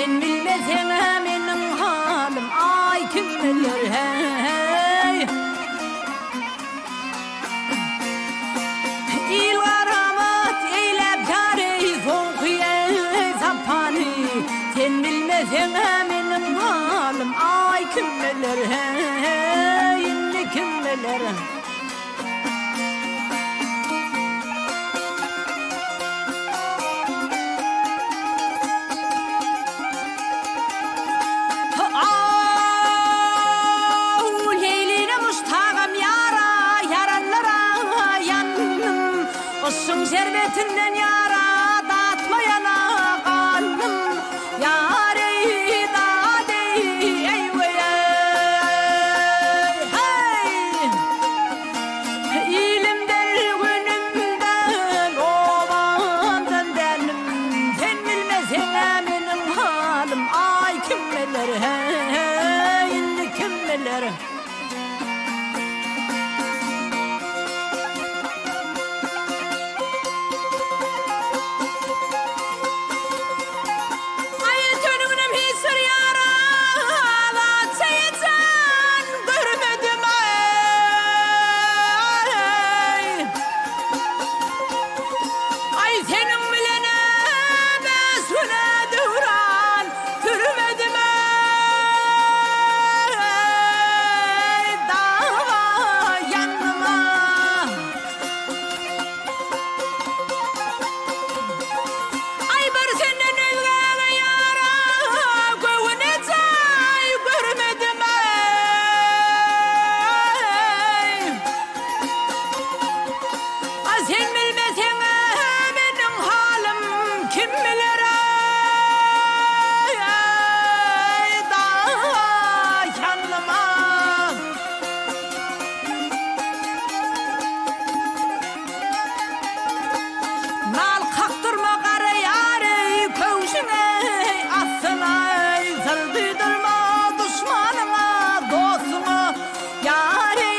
Sen bilmesen benim halim ay kim bilir hey. İl karamat eylep çareyi sonkuye sapani. Sen bilmesen benim halim ay kim bilir hey. Şimdi kim bilir. Olsun şerbetinden yara datmayana kanım yâre dâde eyveye hey. İlimden günümden olandan denim. Sen bilmesen benim halim ay kim bilir hey. Şimdi kim bilir. Sen bilmesen benim halim kim bilir ay da yanıma. Mal kaktırma kara yâre kövşüne atsana. Sırdıydırma düşmanıma dostuma yâre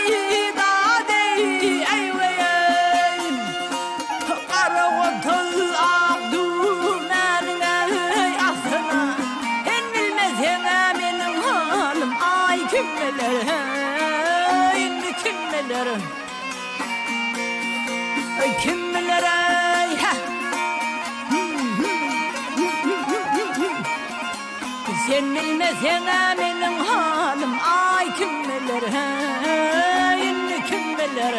dâde eyveye. Kim bilir hey, kim bilir, kim bilir hey. Sen bilmesen benim halim ay kim bilir hey, kim bilir.